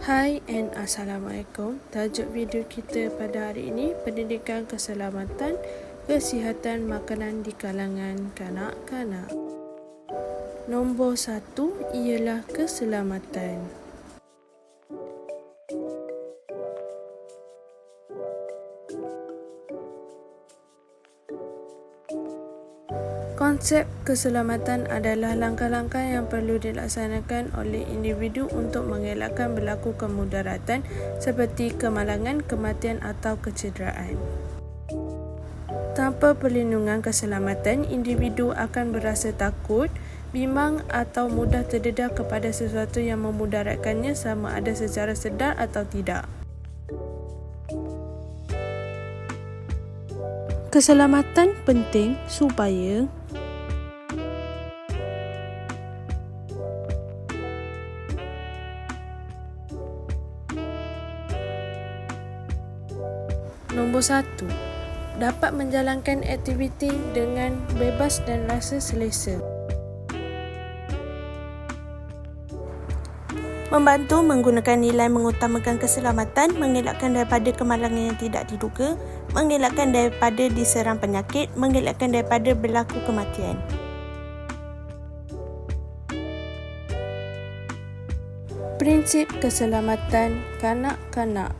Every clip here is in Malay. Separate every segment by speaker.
Speaker 1: Hai and Assalamualaikum. Tajuk video kita pada hari ini pendidikan keselamatan kesihatan makanan di kalangan kanak-kanak. Nombor 1 ialah keselamatan. Konsep keselamatan adalah langkah-langkah yang perlu dilaksanakan oleh individu untuk mengelakkan berlaku kemudaratan seperti kemalangan, kematian atau kecederaan. Tanpa perlindungan keselamatan, individu akan berasa takut, bimbang atau mudah terdedah kepada sesuatu yang memudaratkannya sama ada secara sedar atau tidak. Keselamatan penting supaya Nombor 1. Dapat menjalankan aktiviti dengan bebas dan rasa selesa.
Speaker 2: Membantu menggunakan nilai mengutamakan keselamatan, mengelakkan daripada kemalangan yang tidak diduga, mengelakkan daripada diserang penyakit, mengelakkan daripada berlaku kematian.
Speaker 1: Prinsip keselamatan kanak-kanak.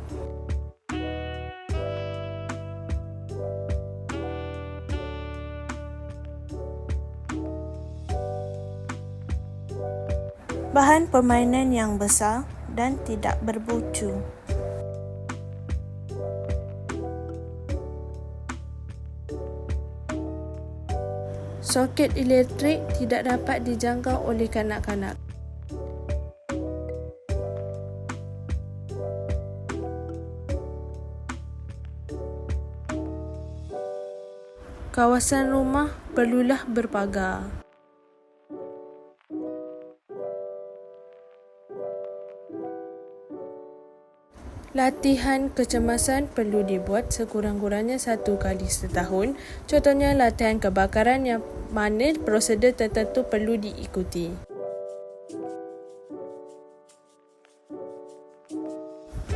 Speaker 2: Bahan permainan yang besar dan tidak berbucu.
Speaker 1: Soket elektrik tidak dapat dijangkau oleh kanak-kanak. Kawasan rumah perlulah berpagar. Latihan kecemasan perlu dibuat sekurang-kurangnya 1 kali setahun. Contohnya latihan kebakaran yang mana prosedur tertentu perlu diikuti.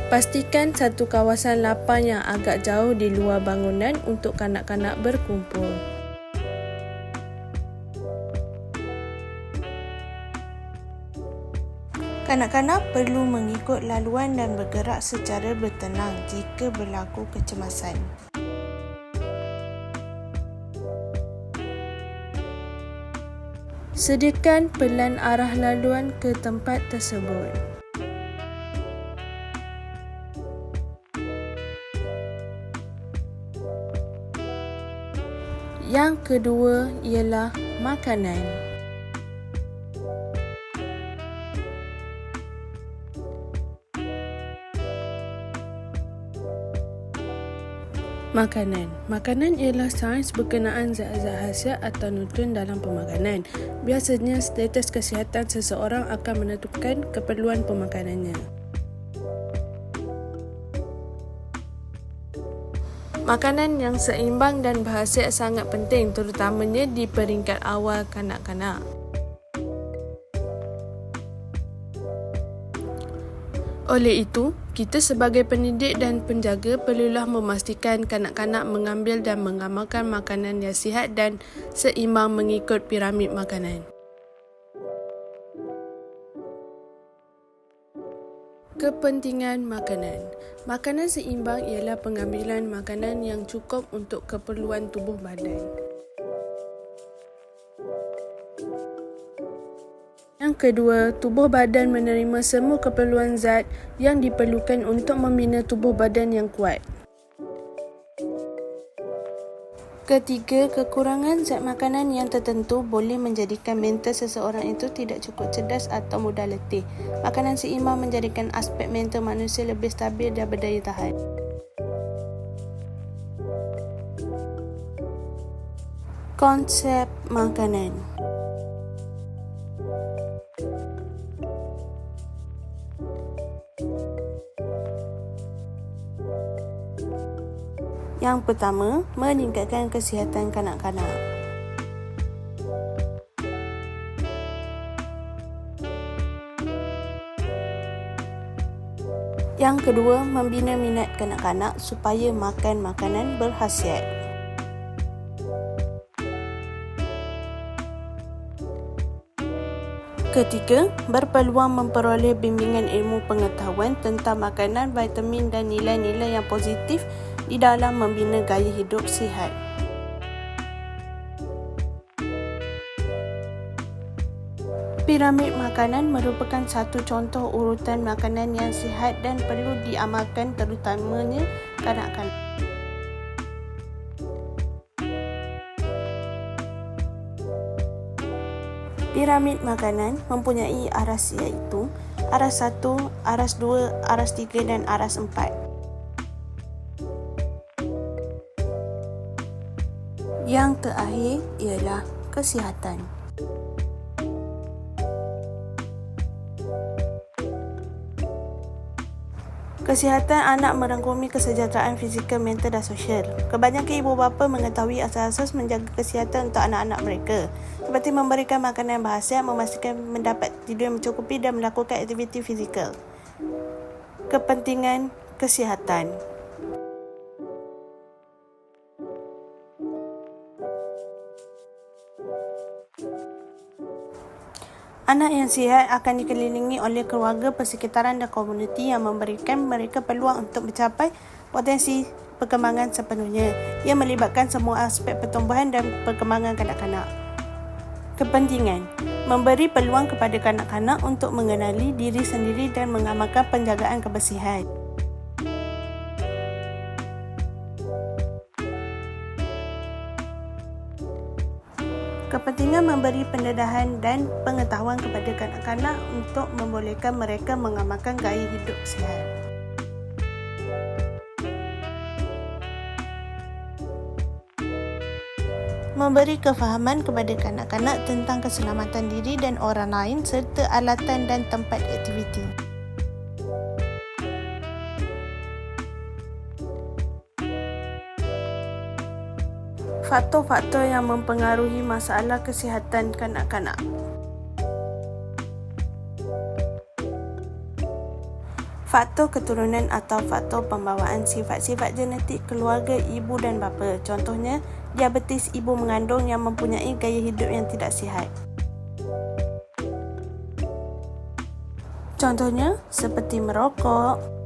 Speaker 1: Pastikan satu kawasan lapang yang agak jauh di luar bangunan untuk kanak-kanak berkumpul.
Speaker 2: Kanak-kanak perlu mengikut laluan dan bergerak secara bertenang jika berlaku kecemasan.
Speaker 1: Sediakan pelan arah laluan ke tempat tersebut. Yang kedua ialah makanan. Makanan ialah sains berkenaan zat-zat khasiat atau nutrien dalam pemakanan. Biasanya status kesihatan seseorang akan menentukan keperluan pemakanannya. Makanan yang seimbang dan berkhasiat sangat penting, terutamanya di peringkat awal kanak-kanak. Oleh itu, kita sebagai pendidik dan penjaga perlulah memastikan kanak-kanak mengambil dan mengamalkan makanan yang sihat dan seimbang mengikut piramid makanan. Kepentingan makanan. Makanan seimbang ialah pengambilan makanan yang cukup untuk keperluan tubuh badan. Yang kedua, tubuh badan menerima semua keperluan zat yang diperlukan untuk membina tubuh badan yang kuat. Ketiga, kekurangan zat makanan yang tertentu boleh menjadikan mental seseorang itu tidak cukup cerdas atau mudah letih. Makanan seimbang menjadikan aspek mental manusia lebih stabil dan berdaya tahan. Konsep makanan.
Speaker 2: Yang pertama, meningkatkan kesihatan kanak-kanak.
Speaker 1: Yang kedua, membina minat kanak-kanak supaya makan makanan berkhasiat. Ketiga, berpeluang memperoleh bimbingan ilmu pengetahuan tentang makanan, vitamin dan nilai-nilai yang positif di dalam membina gaya hidup sihat. Piramid makanan merupakan satu contoh urutan makanan yang sihat dan perlu diamalkan terutamanya kanak-kanak. Piramid makanan mempunyai aras iaitu aras 1, aras 2, aras 3 dan aras 4. Yang terakhir ialah kesihatan. Kesihatan anak merangkumi kesejahteraan fizikal, mental dan sosial. Kebanyakan ibu bapa mengetahui asas-asas menjaga kesihatan untuk anak-anak mereka, seperti memberikan makanan yang berkhasiat, memastikan mendapat tidur yang mencukupi dan melakukan aktiviti fizikal. Kepentingan kesihatan. Anak yang sihat akan dikelilingi oleh keluarga, persekitaran dan komuniti yang memberikan mereka peluang untuk mencapai potensi perkembangan sepenuhnya. Ia melibatkan semua aspek pertumbuhan dan perkembangan kanak-kanak. Kepentingan: memberi peluang kepada kanak-kanak untuk mengenali diri sendiri dan mengamalkan penjagaan kebersihan. Kepentingan memberi pendedahan dan pengetahuan kepada kanak-kanak untuk membolehkan mereka mengamalkan gaya hidup sihat. Memberi kefahaman kepada kanak-kanak tentang keselamatan diri dan orang lain serta alatan dan tempat aktiviti. Faktor-faktor yang mempengaruhi masalah kesihatan kanak-kanak. Faktor keturunan atau faktor pembawaan, sifat-sifat genetik keluarga ibu dan bapa. Contohnya, diabetes ibu mengandung yang mempunyai gaya hidup yang tidak sihat. Contohnya, seperti merokok,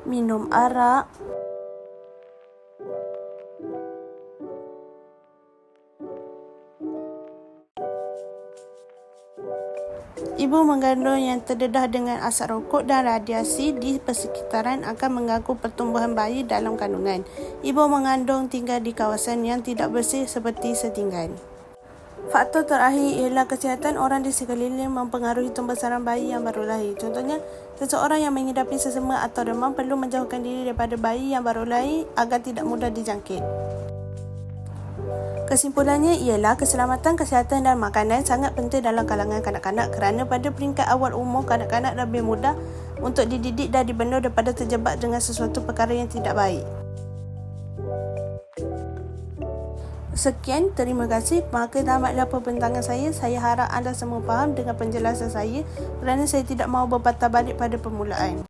Speaker 1: minum arak, ibu mengandung yang terdedah dengan asap rokok dan radiasi di persekitaran akan mengganggu pertumbuhan bayi dalam kandungan. Ibu mengandung tinggal di kawasan yang tidak bersih seperti setinggan. Faktor terakhir ialah kesihatan orang di sekeliling mempengaruhi pembesaran bayi yang baru lahir. Contohnya, seseorang yang mengidapi sesama atau demam perlu menjauhkan diri daripada bayi yang baru lahir agar tidak mudah dijangkit. Kesimpulannya ialah keselamatan, kesihatan dan makanan sangat penting dalam kalangan kanak-kanak kerana pada peringkat awal umur, kanak-kanak lebih mudah untuk dididik dan dibina daripada terjebak dengan sesuatu perkara yang tidak baik. Sekian, terima kasih. Maka tamatlah perbincangan saya. Saya harap anda semua faham dengan penjelasan saya kerana saya tidak mahu berpatah balik pada permulaan.